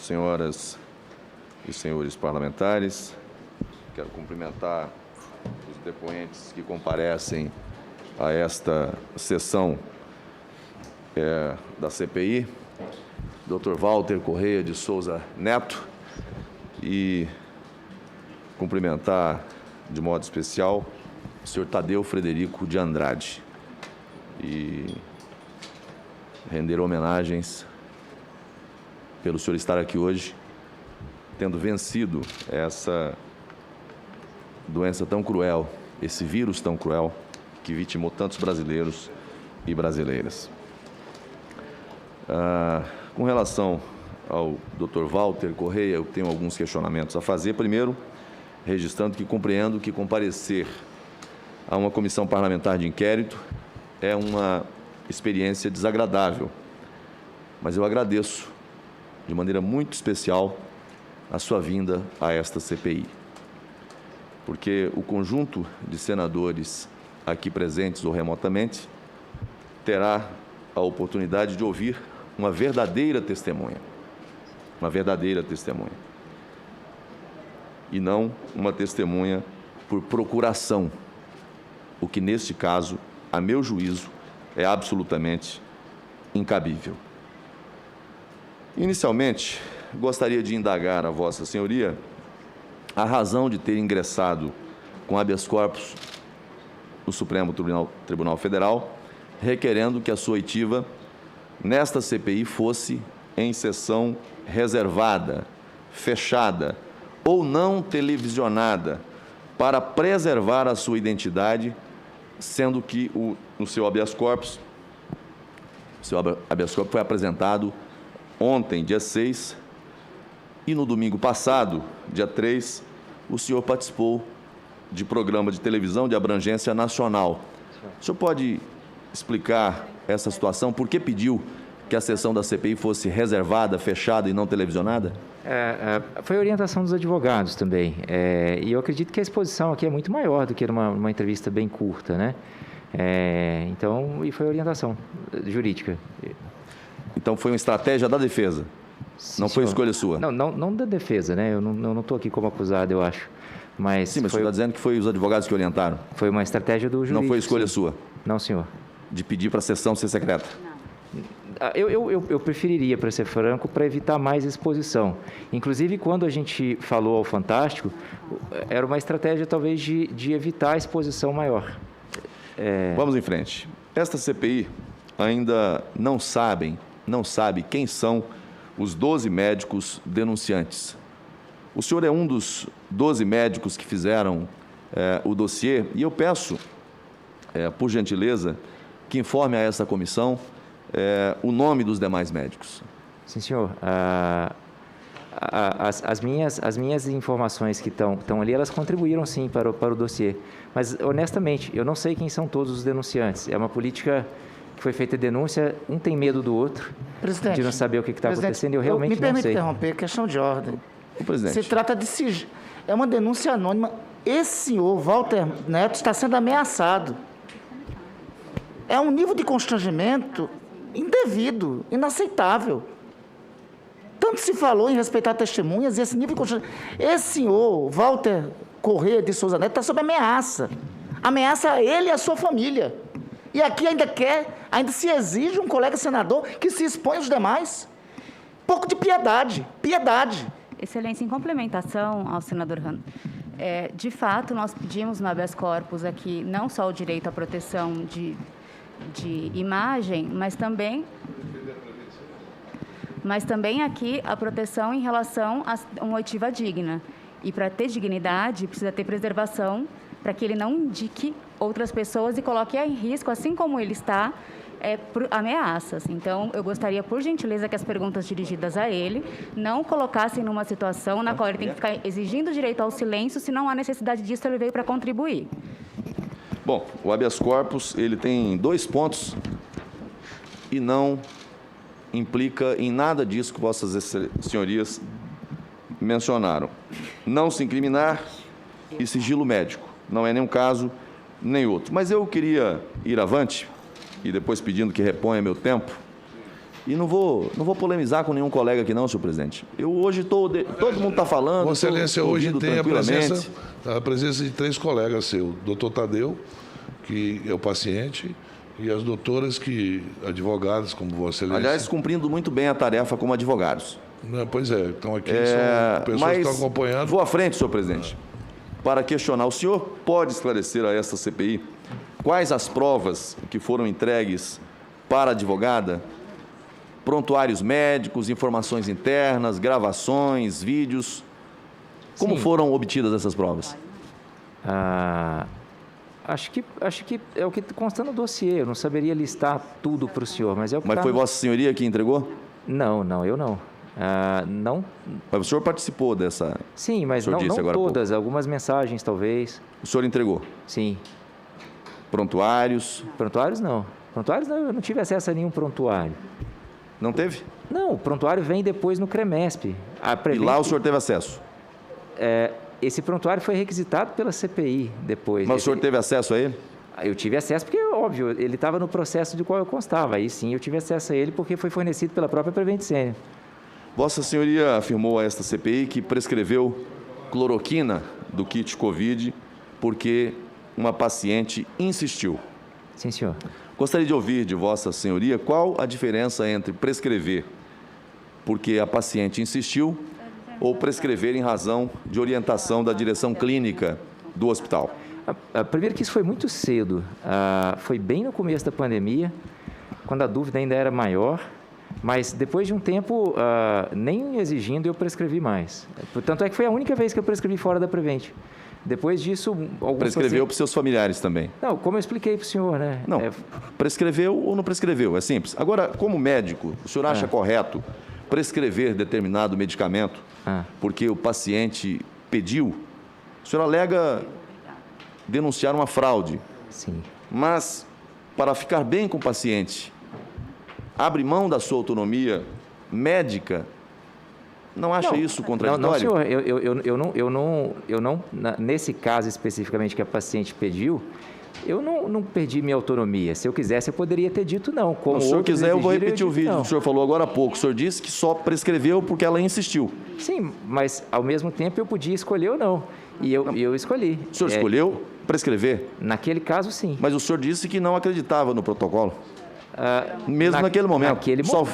senhoras e senhores parlamentares, quero cumprimentar os depoentes que comparecem a esta sessão da CPI, Dr. Walter Correia de Souza Neto, e cumprimentar de modo especial o senhor Tadeu Frederico de Andrade e render homenagens pelo senhor estar aqui hoje, tendo vencido essa doença tão cruel, esse vírus tão cruel que vitimou tantos brasileiros e brasileiras. Com relação ao Dr. Walter Correia, eu tenho alguns questionamentos a fazer. Primeiro, registrando que compreendo que comparecer a uma comissão parlamentar de inquérito é uma experiência desagradável, mas eu agradeço de maneira muito especial a sua vinda a esta CPI, porque o conjunto de senadores aqui presentes ou remotamente terá a oportunidade de ouvir uma verdadeira testemunha, e não uma testemunha por procuração, o que, neste caso, a meu juízo, é absolutamente incabível. Inicialmente, gostaria de indagar a Vossa Senhoria a razão de ter ingressado com habeas corpus no Supremo Tribunal Federal, requerendo que a sua oitiva nesta CPI fosse em sessão reservada, fechada ou não televisionada, para preservar a sua identidade, sendo que o seu habeas corpus foi apresentado ontem, dia 6, e no domingo passado, dia 3, o senhor participou de programa de televisão de abrangência nacional. O senhor pode explicar essa situação? Por que pediu que a sessão da CPI fosse reservada, fechada e não televisionada? Foi orientação dos advogados também. E eu acredito que a exposição aqui é muito maior do que uma entrevista bem curta, né? E foi orientação jurídica. Então, foi uma estratégia da defesa? Sim, não foi senhor. Escolha sua? Não da defesa, né? Eu não estou aqui como acusado, eu acho. Mas sim, mas você está dizendo que foi os advogados que orientaram? Foi uma estratégia do jurídico. Não foi escolha sua? Não, senhor. De pedir para a sessão ser secreta? Eu preferiria, para ser franco, para evitar mais exposição. Inclusive, quando a gente falou ao Fantástico, era uma estratégia talvez de evitar a exposição maior. Vamos em frente. Esta CPI ainda não sabe quem são os 12 médicos denunciantes. O senhor é um dos 12 médicos que fizeram o dossiê, e eu peço, por gentileza, que informe a essa comissão o nome dos demais médicos. Sim, senhor. As minhas informações que estão ali, elas contribuíram, sim, para o dossiê. Mas, honestamente, eu não sei quem são todos os denunciantes. É uma política que foi feita denúncia, um tem medo do outro, de não saber o que está acontecendo, e eu realmente não sei. Me permite interromper, questão de ordem. O presidente. Se trata de sigilo. É uma denúncia anônima. Esse senhor, Walter Neto, está sendo ameaçado. É um nível de constrangimento indevido, inaceitável. Tanto se falou em respeitar testemunhas, e esse nível de constrangimento... Esse senhor, Walter Correia de Souza Neto, está sob ameaça. Ameaça a ele e a sua família. E aqui ainda se exige um colega senador que se expõe aos demais. Pouco de piedade. Excelência, em complementação ao senador Rando, de fato, nós pedimos no habeas corpus aqui não só o direito à proteção de imagem, mas também aqui a proteção em relação a uma oitiva digna. E para ter dignidade, precisa ter preservação, para que ele não indique outras pessoas e coloque em risco, assim como ele está, por ameaças. Então, eu gostaria, por gentileza, que as perguntas dirigidas a ele não colocassem numa situação na qual ele tem que ficar exigindo direito ao silêncio, se não há necessidade disso, ele veio para contribuir. Bom, o habeas corpus, ele tem 2 pontos e não implica em nada disso que vossas senhorias mencionaram. Não se incriminar e sigilo médico. Não é nenhum caso, nem outro. Mas eu queria ir avante, e depois pedindo que reponha meu tempo, E não vou polemizar com nenhum colega aqui não, senhor presidente. Eu hoje todo mundo está falando. Vossa Excelência hoje tem a presença de 3 colegas seus, doutor Tadeu, que é o paciente, e as doutoras advogadas, como Vossa Excelência. Aliás, cumprindo muito bem a tarefa como advogados. Não, pois é, então aqui são pessoas que estão acompanhando. Vou à frente, senhor presidente, para questionar. O senhor pode esclarecer a esta CPI quais as provas que foram entregues para a advogada? Prontuários médicos, informações internas, gravações, vídeos. Como foram obtidas essas provas? Acho que é o que consta no dossiê. Eu não saberia listar tudo para o senhor, mas é o que Mas foi Vossa Senhoria que entregou? Não, eu não. Não. Mas o senhor participou dessa... Sim, mas não todas. Algumas mensagens, talvez. O senhor entregou? Sim. Prontuários? Prontuários, não. Prontuários, não. Eu não tive acesso a nenhum prontuário. Não teve? Não, o prontuário vem depois no CREMESP. E lá o senhor teve acesso? Esse prontuário foi requisitado pela CPI depois. Mas o senhor teve acesso a ele? Eu tive acesso porque, óbvio, ele estava no processo de qual eu constava. Aí sim, eu tive acesso a ele porque foi fornecido pela própria Prevent Senior. Vossa Senhoria afirmou a esta CPI que prescreveu cloroquina do kit Covid porque uma paciente insistiu. Sim, senhor. Gostaria de ouvir de Vossa Senhoria qual a diferença entre prescrever porque a paciente insistiu ou prescrever em razão de orientação da direção clínica do hospital. Primeiro que isso foi muito cedo. Foi bem no começo da pandemia, quando a dúvida ainda era maior, mas depois de um tempo, nem exigindo, eu prescrevi mais. Portanto, é que foi a única vez que eu prescrevi fora da Prevent. Depois disso... Prescreveu para os seus familiares também? Não, como eu expliquei para o senhor, né? Não, prescreveu ou não prescreveu, é simples. Agora, como médico, o senhor acha correto prescrever determinado medicamento porque o paciente pediu? O senhor alega denunciar uma fraude. Sim. Mas, para ficar bem com o paciente, abre mão da sua autonomia médica? Não acha isso contraditório? Não, senhor, eu não, nesse caso especificamente que a paciente pediu, eu não perdi minha autonomia. Se eu quisesse, eu poderia ter dito não. Como se o senhor quiser, eu vou repetir o vídeo não. que o senhor falou agora há pouco. O senhor disse que só prescreveu porque ela insistiu. Sim, mas ao mesmo tempo eu podia escolher ou não. E eu escolhi. O senhor escolheu prescrever? Naquele caso, sim. Mas o senhor disse que não acreditava no protocolo. Mesmo naquele momento.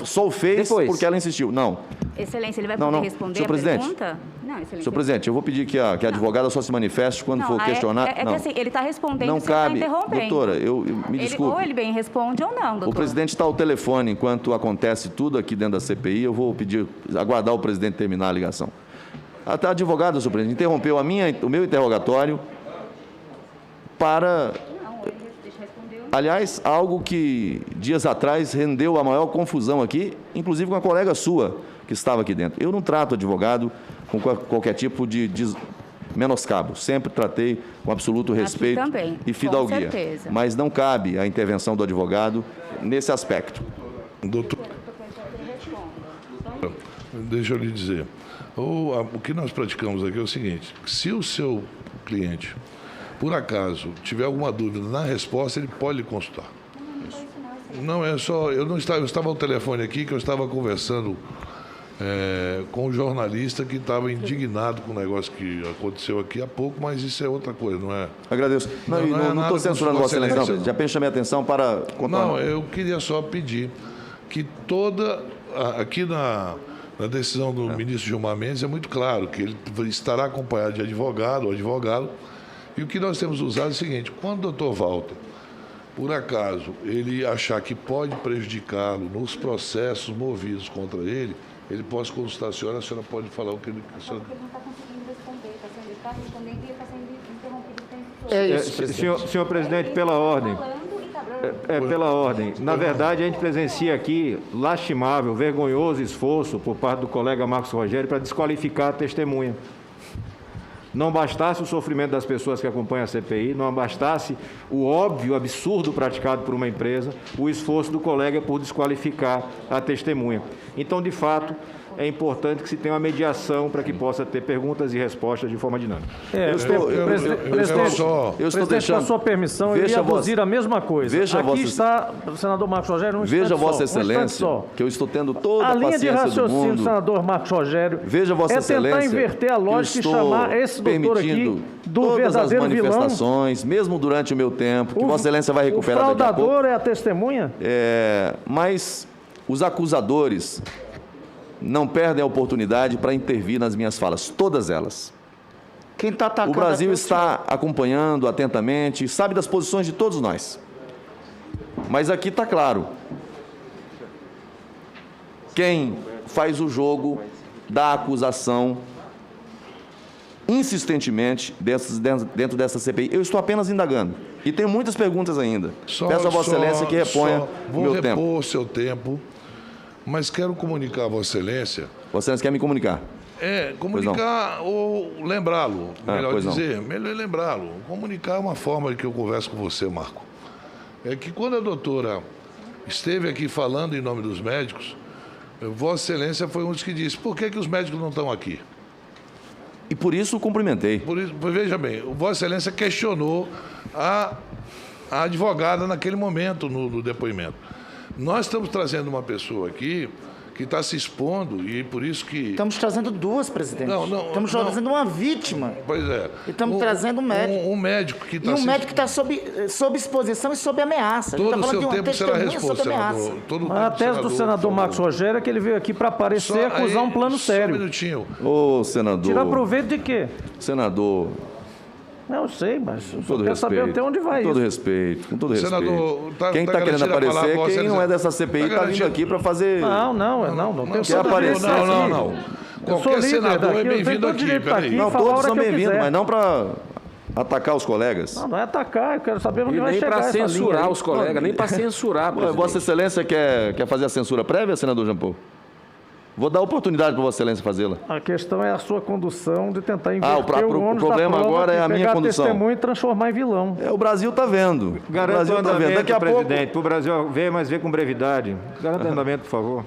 Só o fez depois, porque ela insistiu. Não. Excelência, ele vai poder responder senhor a presidente, pergunta? Não, excelência. Senhor presidente, eu vou pedir que a advogada só se manifeste quando for questionar. Que assim, ele está respondendo, não você cabe, está interrompendo. Doutora, me desculpe. Ou ele bem responde ou não, doutor. O presidente está ao telefone enquanto acontece tudo aqui dentro da CPI. Eu vou aguardar o presidente terminar a ligação. A advogada, senhor presidente, interrompeu o meu interrogatório para... Aliás, algo que dias atrás rendeu a maior confusão aqui, inclusive com a colega sua que estava aqui dentro. Eu não trato advogado com qualquer tipo de menoscabo. Sempre tratei com absoluto respeito e fidalguia. Com certeza. Mas não cabe a intervenção do advogado nesse aspecto. Doutor, deixa eu lhe dizer. O que nós praticamos aqui é o seguinte: se o seu cliente, por acaso, tiver alguma dúvida na resposta, ele pode lhe consultar. Não é só... Eu estava ao telefone aqui, que eu estava conversando com um jornalista que estava indignado com o negócio que aconteceu aqui há pouco, mas isso é outra coisa, não é? Agradeço. Não estou censurando Vossa Excelência, não. Já chamei a atenção para... Não, eu queria só pedir que aqui na decisão do ministro Gilmar Mendes é muito claro que ele estará acompanhado de advogado ou advogado. E o que nós temos usado é o seguinte: quando o doutor Walter, por acaso, ele achar que pode prejudicá-lo nos processos movidos contra ele pode consultar a senhora pode falar o que ele... Porque ele não está conseguindo responder, ele está respondendo e está sendo interrompido. É isso, senhor presidente, pela ordem. Pela ordem. Na verdade, a gente presencia aqui lastimável, vergonhoso esforço por parte do colega Marcos Rogério para desqualificar a testemunha. Não bastasse o sofrimento das pessoas que acompanham a CPI, não bastasse o óbvio absurdo praticado por uma empresa, o esforço do colega por desqualificar a testemunha. Então, de fato, é importante que se tenha uma mediação para que possa ter perguntas e respostas de forma dinâmica. Presidente, com a sua permissão, eu ia aduzir a mesma coisa. Aqui está o senador Marcos Rogério, Veja Vossa Excelência, que eu estou tendo toda a linha de paciência do raciocínio mundo. do senador Marcos Rogério Veja Vossa Excelência, tentar inverter a lógica e chamar esse doutor aqui do todas as verdadeiro vilão. manifestações, mesmo durante o meu tempo, que Vossa Excelência vai recuperar daqui a pouco. O fraudador é a testemunha? Mas os acusadores não perdem a oportunidade para intervir nas minhas falas, todas elas. Quem está atacando O Brasil aqui é o está acompanhando atentamente, sabe das posições de todos nós. Mas aqui está claro. Quem faz o jogo da acusação insistentemente dentro dessa CPI. Eu estou apenas indagando. E tenho muitas perguntas ainda. Peço a Vossa Excelência que reponha o meu tempo. Vou repor o seu tempo, mas quero comunicar a Vossa Excelência. Vossa Excelência quer me comunicar? Comunicar ou lembrá-lo, melhor pois dizer. Melhor lembrá-lo. Comunicar é uma forma que eu converso com você, Marco. É que quando a doutora esteve aqui falando em nome dos médicos, Vossa Excelência foi um dos que disse: por que os médicos não estão aqui? E por isso o cumprimentei. Por isso, veja bem, Vossa Excelência questionou a advogada naquele momento no depoimento. Nós estamos trazendo uma pessoa aqui que está se expondo e por isso que... Estamos trazendo duas, presidente. Estamos trazendo uma vítima. Pois é. E estamos trazendo um médico. Um médico que está... E um médico que está sob exposição e sob ameaça. Todo o tá seu tempo será resposto, senador. A tese do senador Marcos Rogério é que ele veio aqui para aparecer e acusar um plano sério. Só um minutinho. Ô, senador... Tirar proveito de quê? Senador... Não, eu sei, mas com eu todo quero saber até onde vai com todo isso. respeito, com todo respeito. Senador, quem está querendo aparecer, quem não é dessa CPI, está vindo aqui para fazer... Não quer aparecer. Não. Qualquer senador é bem-vindo aqui. Não, todos são bem-vindos, mas não para atacar os colegas. Não é atacar, eu quero saber onde vai nem chegar para essa censurar linha. os colegas, nem para censurar. Vossa Excelência quer fazer a censura prévia, senador Jean Paul? Vou dar oportunidade para Vossa Excelência fazê-la. A questão é a sua condução de tentar inverter o ônus problema da prova, agora é a minha pegar condução. testemunho e transformar em vilão. O Brasil está vendo. Garanta o andamento, Daqui a presidente, para o Brasil ver, mas ver com brevidade. Garanta o andamento, por favor.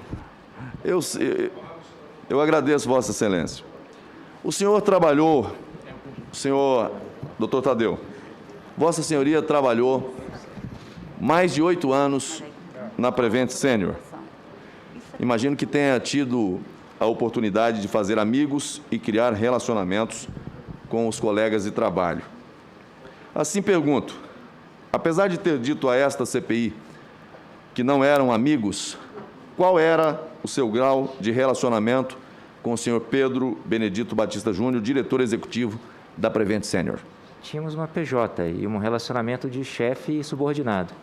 Eu agradeço, Vossa Excelência. O senhor trabalhou, doutor Tadeu, Vossa Senhoria trabalhou mais de 8 anos na Prevent Senior. Imagino que tenha tido a oportunidade de fazer amigos e criar relacionamentos com os colegas de trabalho. Assim pergunto, apesar de ter dito a esta CPI que não eram amigos, qual era o seu grau de relacionamento com o senhor Pedro Benedito Batista Júnior, diretor executivo da Prevent Senior? Tínhamos uma PJ e um relacionamento de chefe e subordinado.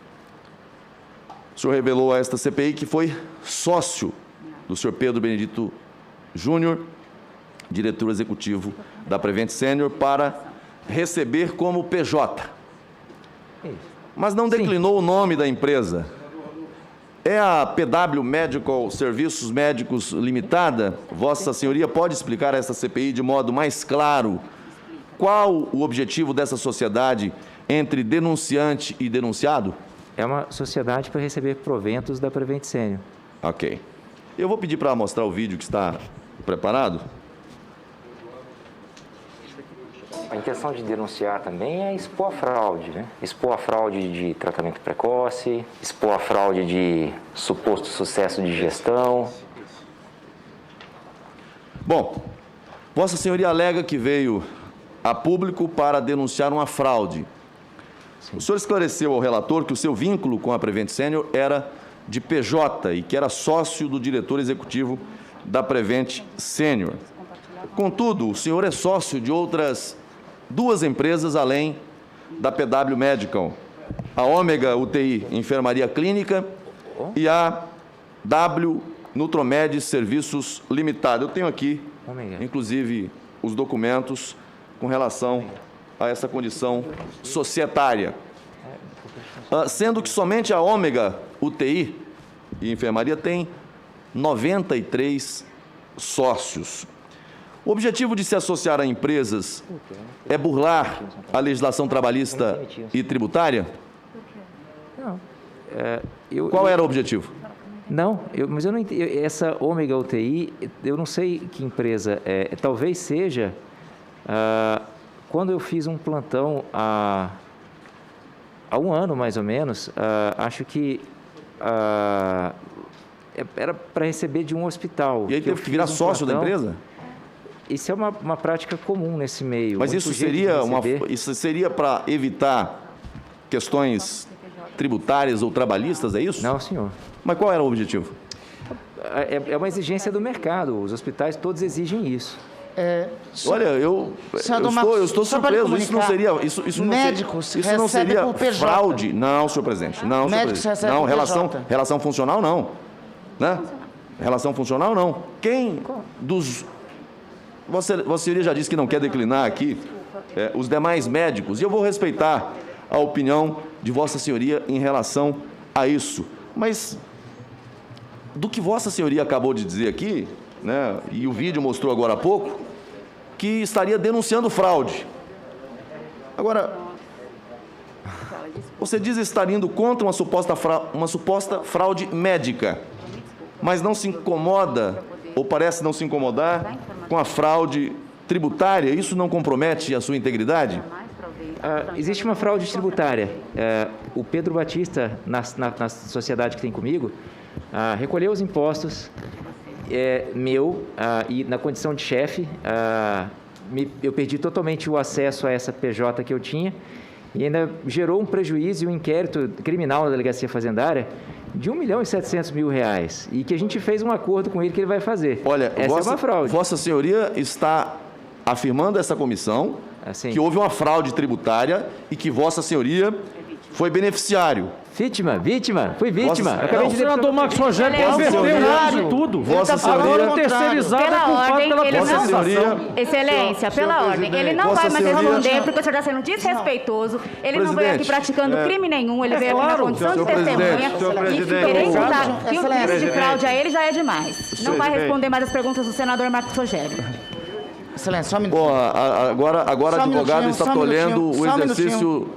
O senhor revelou a esta CPI que foi sócio do senhor Pedro Benedito Júnior, diretor executivo da Prevent Senior, para receber como PJ. Mas não declinou o nome da empresa. É a PW Medical Serviços Médicos Limitada? Vossa Senhoria pode explicar a esta CPI de modo mais claro qual o objetivo dessa sociedade entre denunciante e denunciado? É uma sociedade para receber proventos da Prevent Senior. Ok. Eu vou pedir para mostrar o vídeo que está preparado. A intenção de denunciar também é expor a fraude, né? Expor a fraude de tratamento precoce, expor a fraude de suposto sucesso de gestão. Bom, Vossa Senhoria alega que veio a público para denunciar uma fraude. O senhor esclareceu ao relator que o seu vínculo com a Prevent Senior era de PJ e que era sócio do diretor executivo da Prevent Senior. Contudo, o senhor é sócio de outras 2 empresas além da PW Medical, a Ômega UTI Enfermaria Clínica e a W Nutromed Serviços Limitada. Eu tenho aqui, inclusive, os documentos com relação a essa condição societária. Sendo que somente a Ômega UTI e Enfermaria tem 93 sócios. O objetivo de se associar a empresas é burlar a legislação trabalhista e tributária? Não. Qual era o objetivo? Não, mas eu não entendo. Essa Ômega UTI, eu não sei que empresa é. Talvez seja quando eu fiz um plantão há um ano, mais ou menos, acho que era para receber de um hospital. E aí teve que virar sócio da empresa? Isso é uma prática comum nesse meio. Mas isso seria para evitar questões tributárias ou trabalhistas, é isso? Não, senhor. Mas qual era o objetivo? É uma exigência do mercado. Os hospitais todos exigem isso. Olha, eu estou surpreso. Isso não seria, médicos isso não seria por PJ. Fraude? Não, senhor presidente. Não, Médicos senhor presidente. Não, relação funcional não, né? Relação funcional não. Quem dos Vossa Senhoria já disse que não quer declinar aqui os demais médicos, e eu vou respeitar a opinião de Vossa Senhoria em relação a isso. Mas do que Vossa Senhoria acabou de dizer aqui, né, e o vídeo mostrou agora há pouco, que estaria denunciando fraude. Agora, você diz estar indo contra uma suposta fraude médica, mas não se incomoda, ou parece não se incomodar, com a fraude tributária. Isso não compromete a sua integridade? Existe uma fraude tributária. O Pedro Batista, na sociedade que tem comigo, recolheu os impostos e na condição de chefe, eu perdi totalmente o acesso a essa PJ que eu tinha e ainda gerou um prejuízo e um inquérito criminal na Delegacia Fazendária de R$1.700.000 e que a gente fez um acordo com ele que ele vai fazer. Olha, essa é uma fraude. Vossa Senhoria está afirmando essa comissão que houve uma fraude tributária e que Vossa Senhoria foi beneficiário. Vítima, fui vítima. O senador Marcos Rogério converteu tudo. Vossa Senhoria terceirizado pela ordem, ele não... Excelência, pela ordem, ele não vai mais responder porque o senhor está sendo desrespeitoso. Ele não veio aqui praticando crime nenhum, ele veio aqui na condição de testemunha. E querer imputar que o crime de fraude a ele já é demais. Não vai responder mais as perguntas do senador Marcos Rogério. Excelência, só um minutinho. Agora o advogado está tolhendo o exercício...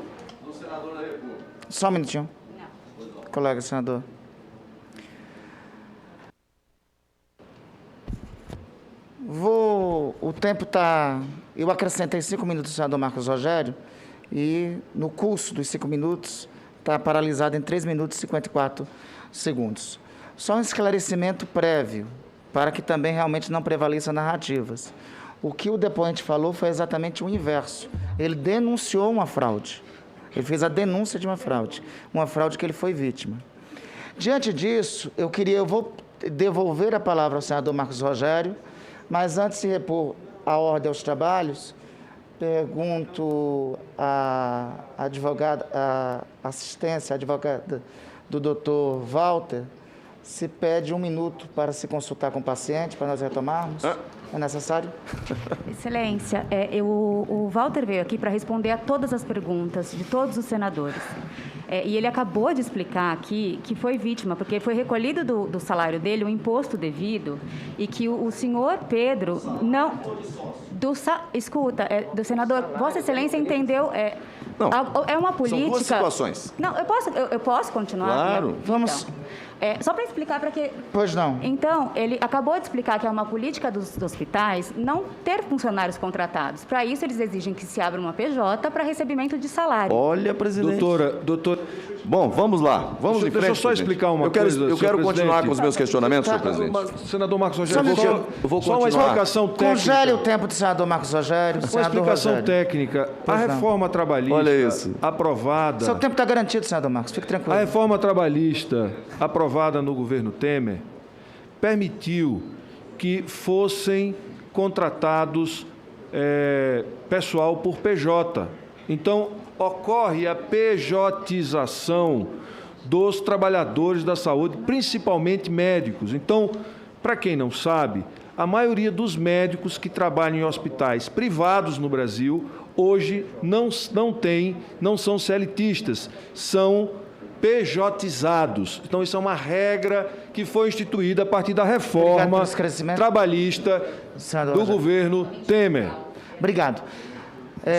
Só um minutinho. Colega senador. O tempo está... Eu acrescentei 5 minutos do senador Marcos Rogério e no curso dos 5 minutos está paralisado em 3 minutos e 54 segundos. Só um esclarecimento prévio para que também realmente não prevaleça narrativas. O que o depoente falou foi exatamente o inverso. Ele denunciou uma fraude. Ele fez a denúncia de uma fraude que ele foi vítima. Diante disso, eu vou devolver a palavra ao senador Marcos Rogério, mas antes de repor a ordem aos trabalhos, pergunto à assistência advogada do doutor Walter, se pede 1 minuto para se consultar com o paciente, para nós retomarmos. É necessário? Excelência, o Walter veio aqui para responder a todas as perguntas de todos os senadores. E ele acabou de explicar aqui que foi vítima, porque foi recolhido do salário dele o imposto devido e que o senhor Pedro não... Escuta, do senador, Vossa Excelência entendeu... Não, é uma política... São duas situações. Não, eu posso continuar? Claro. Vamos... só para explicar para que... Pois não. Então, ele acabou de explicar que é uma política dos hospitais não ter funcionários contratados. Para isso, eles exigem que se abra uma PJ para recebimento de salário. Olha, presidente. Doutora... Bom, vamos lá. Vamos em frente. Deixa eu só explicar uma coisa, Eu quero continuar com os meus questionamentos, senhor presidente. Senador Marcos Rogério, eu vou só uma explicação técnica. Congele o tempo do senador Marcos Rogério. Uma explicação técnica. A reforma trabalhista aprovada... Seu tempo está garantido, senador Marcos. Fique tranquilo. A reforma trabalhista aprovada no governo Temer permitiu que fossem contratados pessoal por PJ. Então, ocorre a pejotização dos trabalhadores da saúde, principalmente médicos. Então, para quem não sabe, a maioria dos médicos que trabalham em hospitais privados no Brasil, hoje não são CLTistas, são pejotizados. Então, isso é uma regra que foi instituída a partir da reforma trabalhista do governo Temer. Obrigado.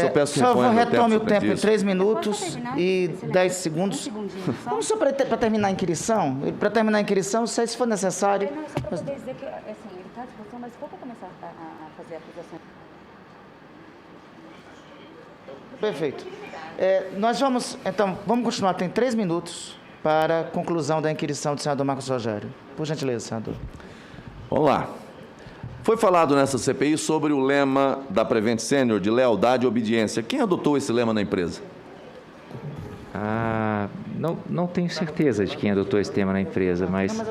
Só peço que Só reponha meu retome o tempo, tempo em isso. 3 minutos e 10 segundos. Vamos só para terminar a inquirição? Para terminar a inquirição, não sei se for necessário. Não, só para poder dizer que assim, ele está à disposição, mas pouco começar a fazer a acusação. Perfeito. Nós vamos, então, vamos continuar. Tem 3 minutos para a conclusão da inquirição do senador Marcos Rogério. Por gentileza, senador. Vamos lá. Foi falado nessa CPI sobre o lema da Prevent Senior de lealdade e obediência. Quem adotou esse lema na empresa? Não tenho certeza de quem adotou esse tema na empresa, mas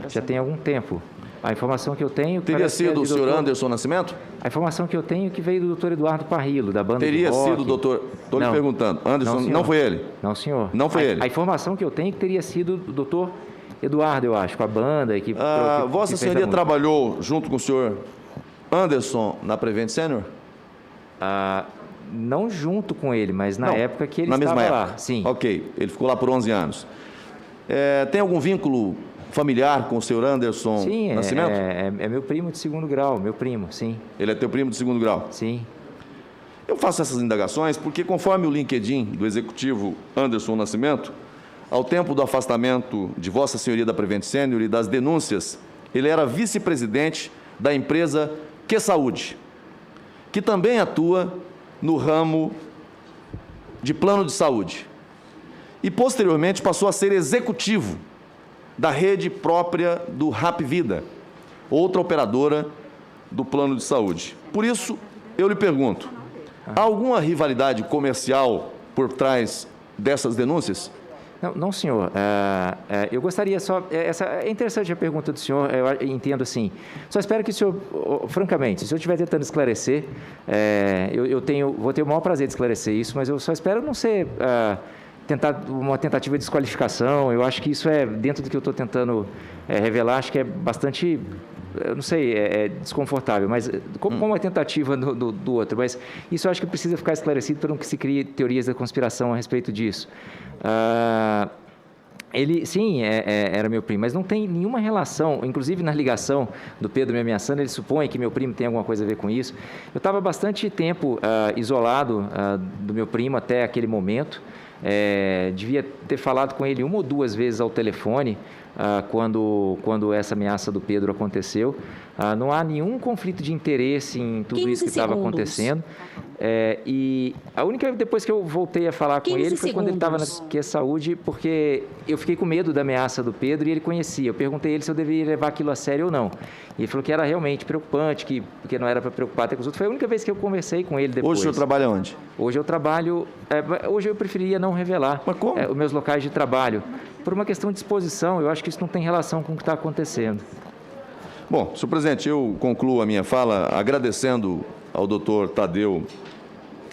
já tem algum tempo. A informação que eu tenho... Teria sido o senhor Anderson Nascimento? A informação que eu tenho é que veio do doutor Eduardo Parrillo, da banda Teria de rock. sido o doutor... Estou lhe perguntando. Anderson, não foi ele? Não, senhor. Não foi ele? A informação que eu tenho é que teria sido o doutor Eduardo, eu acho, com a banda. Que Vossa Senhoria trabalhou junto com o senhor Anderson na Prevent Senior? Não junto com ele, mas na época que ele estava lá. Sim. Ok, ele ficou lá por 11 anos. Tem algum vínculo familiar com o senhor Anderson Nascimento? Sim, é meu primo de 2º grau, meu primo, sim. Ele é teu primo de 2º grau? Sim. Eu faço essas indagações porque, conforme o LinkedIn do executivo Anderson Nascimento, ao tempo do afastamento de Vossa Senhoria da Prevent Senior e das denúncias, ele era vice-presidente da empresa Que Saúde, que também atua no ramo de plano de saúde. E, posteriormente, passou a ser executivo da rede própria do Rap Vida, outra operadora do plano de saúde. Por isso, eu lhe pergunto, há alguma rivalidade comercial por trás dessas denúncias? Não, senhor. Eu gostaria só... É interessante a pergunta do senhor, eu entendo assim. Só espero que o senhor, francamente, se o senhor estiver tentando esclarecer, vou ter o maior prazer de esclarecer isso, mas eu só espero não ser uma tentativa de desqualificação. Eu acho que isso dentro do que eu estou tentando revelar, acho que é bastante... Eu não sei, é desconfortável, mas como uma tentativa do outro. Mas isso eu acho que precisa ficar esclarecido para não que se crie teorias da conspiração a respeito disso. Ele, sim, era meu primo, mas não tem nenhuma relação, inclusive na ligação do Pedro me ameaçando, ele supõe que meu primo tem alguma coisa a ver com isso. Eu estava bastante tempo isolado do meu primo até aquele momento. Devia ter falado com ele 1 ou 2 vezes ao telefone quando essa ameaça do Pedro aconteceu. Não há nenhum conflito de interesse em tudo isso que estava acontecendo. E a única depois que eu voltei a falar com ele foi quando ele estava na Que Saúde, porque eu fiquei com medo da ameaça do Pedro e ele conhecia. Eu perguntei a ele se eu deveria levar aquilo a sério ou não. E ele falou que era realmente preocupante, porque não era para preocupar até com os outros. Foi a única vez que eu conversei com ele depois. Hoje o senhor trabalha onde? Hoje eu trabalho... hoje eu preferiria não revelar os meus locais de trabalho. Por uma questão de exposição, eu acho que isso não tem relação com o que está acontecendo. Bom, senhor presidente, eu concluo a minha fala agradecendo ao doutor Tadeu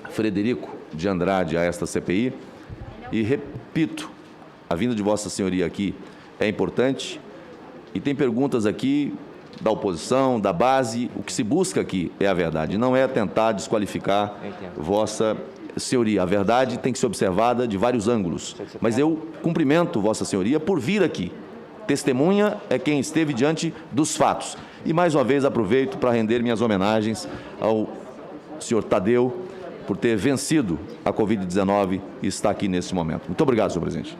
Frederico de Andrade a esta CPI e repito, a vinda de Vossa Senhoria aqui é importante e tem perguntas aqui da oposição, da base. O que se busca aqui é a verdade, não é tentar desqualificar Vossa Senhoria. A verdade tem que ser observada de vários ângulos, mas eu cumprimento Vossa Senhoria por vir aqui. Testemunha é quem esteve diante dos fatos. E, mais uma vez, aproveito para render minhas homenagens ao senhor Tadeu por ter vencido a Covid-19 e estar aqui nesse momento. Muito obrigado, senhor presidente.